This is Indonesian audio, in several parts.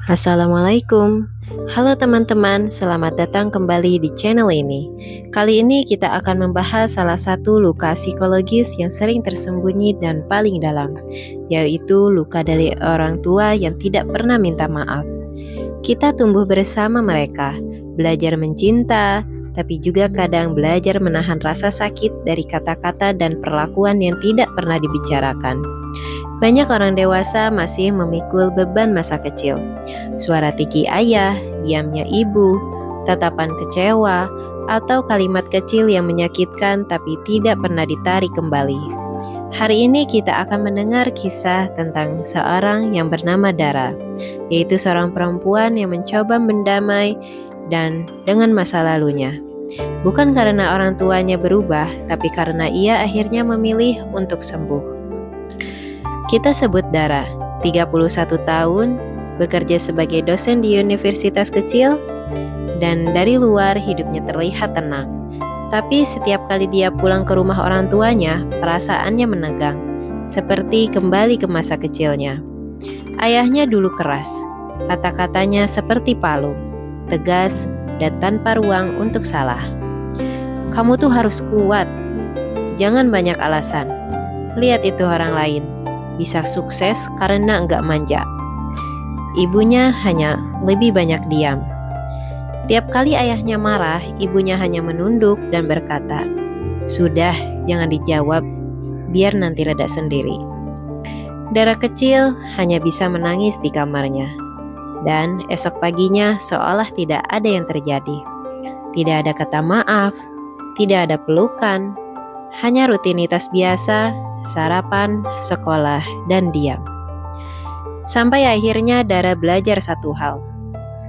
Assalamualaikum. Halo teman-teman, selamat datang kembali di channel ini. Kali ini kita akan membahas salah satu luka psikologis yang sering tersembunyi dan paling dalam, yaitu luka dari orang tua yang tidak pernah minta maaf. Kita tumbuh bersama mereka, belajar mencinta, tapi juga kadang belajar menahan rasa sakit dari kata-kata dan perlakuan yang tidak pernah dibicarakan. Banyak orang dewasa masih memikul beban masa kecil. Suara tinggi ayah, diamnya ibu, tatapan kecewa, atau kalimat kecil yang menyakitkan tapi tidak pernah ditarik kembali. Hari ini kita akan mendengar kisah tentang seorang yang bernama Dara, yaitu seorang perempuan yang mencoba mendamai dan dengan masa lalunya. Bukan karena orang tuanya berubah, tapi karena ia akhirnya memilih untuk sembuh. Kita sebut Dara, 31 tahun, bekerja sebagai dosen di universitas kecil, dan dari luar hidupnya terlihat tenang. Tapi setiap kali dia pulang ke rumah orang tuanya, perasaannya menegang, seperti kembali ke masa kecilnya. Ayahnya dulu keras, kata-katanya seperti palu, tegas, dan tanpa ruang untuk salah. Kamu tuh harus kuat, jangan banyak alasan. Lihat itu orang lain, bisa sukses karena enggak manja. Ibunya hanya lebih banyak diam. Tiap kali ayahnya marah, ibunya hanya menunduk dan berkata, "Sudah, jangan dijawab, biar nanti reda sendiri." Dara kecil hanya bisa menangis di kamarnya. Dan esok paginya seolah tidak ada yang terjadi. Tidak ada kata maaf, tidak ada pelukan, hanya rutinitas biasa, sarapan, sekolah, dan diam. Sampai akhirnya Dara belajar satu hal.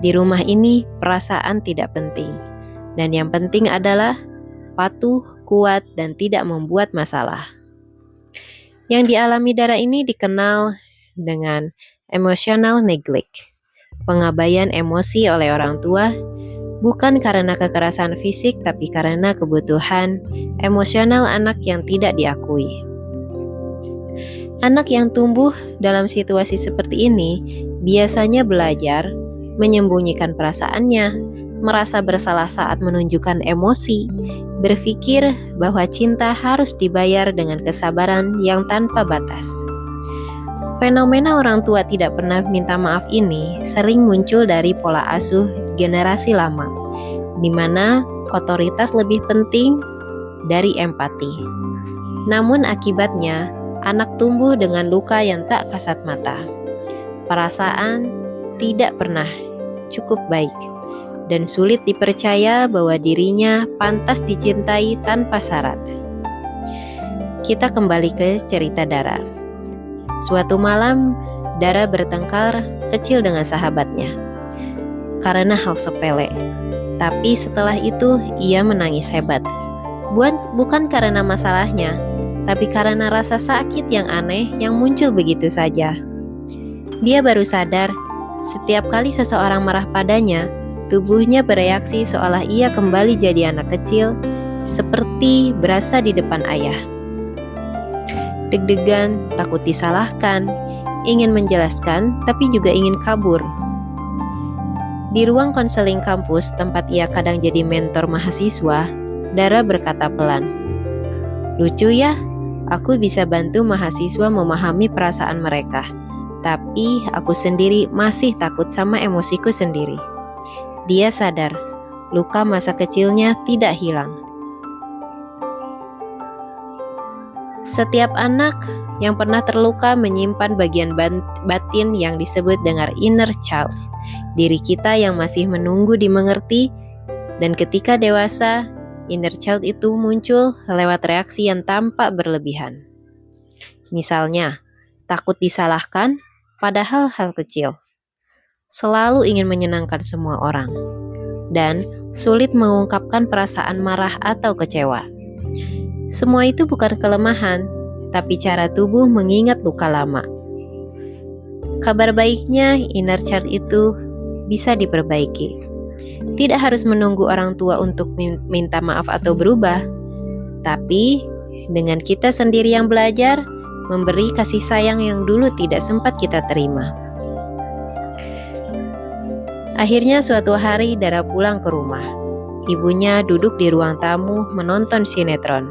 Di rumah ini perasaan tidak penting. Dan yang penting adalah patuh, kuat, dan tidak membuat masalah. Yang dialami Dara ini dikenal dengan emotional neglect. Pengabaian emosi oleh orang tua, bukan karena kekerasan fisik tapi karena kebutuhan emosional anak yang tidak diakui. Anak yang tumbuh dalam situasi seperti ini biasanya belajar menyembunyikan perasaannya, merasa bersalah saat menunjukkan emosi, berpikir bahwa cinta harus dibayar dengan kesabaran yang tanpa batas. Fenomena orang tua tidak pernah minta maaf ini sering muncul dari pola asuh generasi lama, di mana otoritas lebih penting dari empati. Namun akibatnya, anak tumbuh dengan luka yang tak kasat mata. Perasaan tidak pernah cukup baik, dan sulit dipercaya bahwa dirinya pantas dicintai tanpa syarat. Kita kembali ke cerita Dara. Suatu malam, Dara bertengkar kecil dengan sahabatnya karena hal sepele. Tapi setelah itu, ia menangis hebat. Bukan karena masalahnya, tapi karena rasa sakit yang aneh yang muncul begitu saja. Dia baru sadar, setiap kali seseorang marah padanya, tubuhnya bereaksi seolah ia kembali jadi anak kecil, seperti berasa di depan ayah. Deg-degan, takut disalahkan, ingin menjelaskan, tapi juga ingin kabur. Di ruang konseling kampus, tempat ia kadang jadi mentor mahasiswa, Dara berkata pelan, "Lucu ya, aku bisa bantu mahasiswa memahami perasaan mereka, tapi aku sendiri masih takut sama emosiku sendiri." Dia sadar, luka masa kecilnya tidak hilang. Setiap anak yang pernah terluka menyimpan bagian batin yang disebut dengan inner child, diri kita yang masih menunggu dimengerti, dan ketika dewasa, inner child itu muncul lewat reaksi yang tampak berlebihan. Misalnya, takut disalahkan padahal hal kecil, selalu ingin menyenangkan semua orang, dan sulit mengungkapkan perasaan marah atau kecewa. Semua itu bukan kelemahan, tapi cara tubuh mengingat luka lama. Kabar baiknya, inner child itu bisa diperbaiki. Tidak harus menunggu orang tua untuk minta maaf atau berubah, tapi dengan kita sendiri yang belajar memberi kasih sayang yang dulu tidak sempat kita terima. Akhirnya suatu hari Dara pulang ke rumah. Ibunya duduk di ruang tamu menonton sinetron.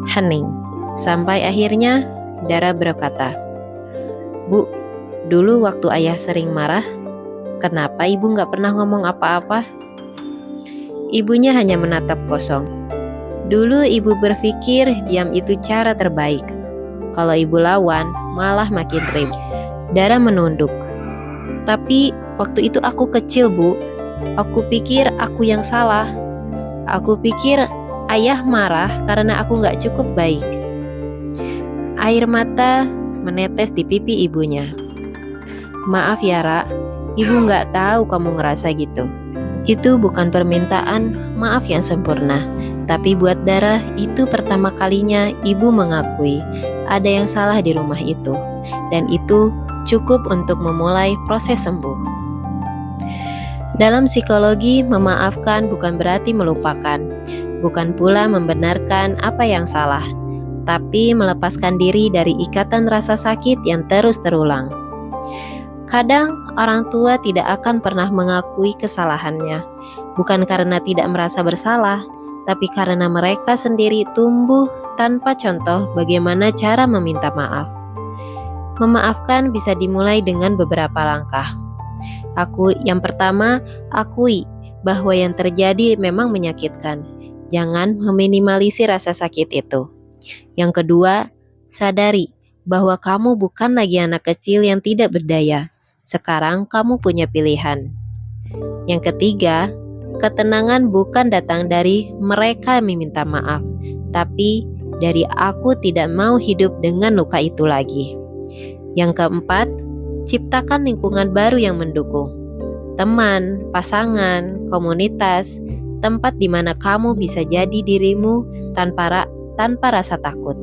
Hening. Sampai akhirnya Dara berkata, "Bu, dulu waktu ayah sering marah, kenapa ibu gak pernah ngomong apa-apa?" Ibunya hanya menatap kosong. Dulu ibu berpikir diam itu cara terbaik. Kalau ibu lawan, malah makin ribut. Dara menunduk. "Tapi waktu itu aku kecil, Bu. Aku pikir aku yang salah. Aku pikir ayah marah karena aku gak cukup baik." Air mata menetes di pipi ibunya. "Maaf ya, Ra. Ibu gak tahu kamu ngerasa gitu." Itu bukan permintaan maaf yang sempurna, tapi buat Dara itu pertama kalinya ibu mengakui ada yang salah di rumah itu, dan itu cukup untuk memulai proses sembuh. Dalam psikologi, memaafkan bukan berarti melupakan, bukan pula membenarkan apa yang salah, tapi melepaskan diri dari ikatan rasa sakit yang terus terulang. Kadang orang tua tidak akan pernah mengakui kesalahannya, bukan karena tidak merasa bersalah, tapi karena mereka sendiri tumbuh tanpa contoh bagaimana cara meminta maaf. Memaafkan bisa dimulai dengan beberapa langkah. Yang pertama, akui bahwa yang terjadi memang menyakitkan. Jangan meminimalisir rasa sakit itu. Yang kedua, sadari bahwa kamu bukan lagi anak kecil yang tidak berdaya. Sekarang kamu punya pilihan. Yang ketiga, ketenangan bukan datang dari mereka meminta maaf, tapi dari aku tidak mau hidup dengan luka itu lagi. Yang keempat, ciptakan lingkungan baru yang mendukung. Teman, pasangan, komunitas, tempat di mana kamu bisa jadi dirimu tanpa rasa takut.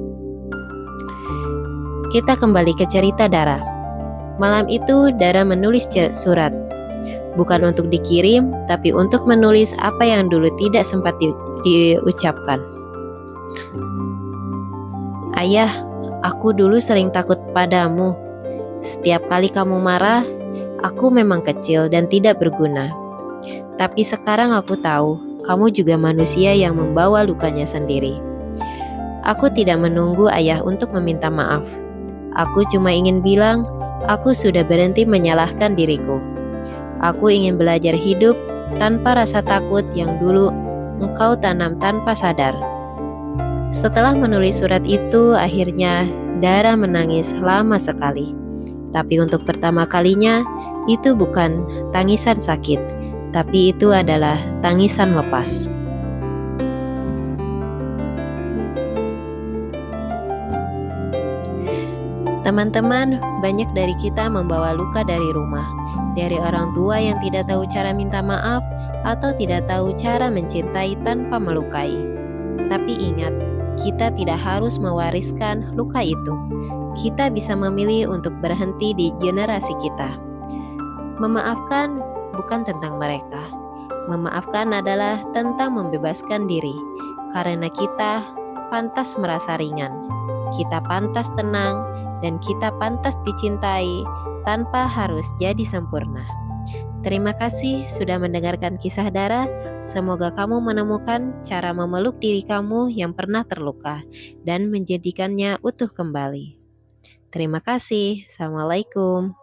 Kita kembali ke cerita Dara. Malam itu Dara menulis surat. Bukan untuk dikirim, tapi untuk menulis apa yang dulu tidak sempat diucapkan. "Ayah, aku dulu sering takut padamu. Setiap kali kamu marah, aku memang kecil dan tidak berguna. Tapi sekarang aku tahu, kamu juga manusia yang membawa lukanya sendiri. Aku tidak menunggu ayah untuk meminta maaf. Aku cuma ingin bilang, aku sudah berhenti menyalahkan diriku. Aku ingin belajar hidup tanpa rasa takut yang dulu engkau tanam tanpa sadar." Setelah menulis surat itu, akhirnya Dara menangis lama sekali. Tapi untuk pertama kalinya, itu bukan tangisan sakit, tapi itu adalah tangisan lepas. Teman-teman, banyak dari kita membawa luka dari rumah, dari orang tua yang tidak tahu cara minta maaf atau tidak tahu cara mencintai tanpa melukai. Tapi ingat, kita tidak harus mewariskan luka itu. Kita bisa memilih untuk berhenti di generasi kita. Memaafkan bukan tentang mereka. Memaafkan adalah tentang membebaskan diri, karena kita pantas merasa ringan. Kita pantas tenang, dan kita pantas dicintai tanpa harus jadi sempurna. Terima kasih sudah mendengarkan kisah Dara. Semoga kamu menemukan cara memeluk diri kamu yang pernah terluka dan menjadikannya utuh kembali. Terima kasih. Assalamualaikum.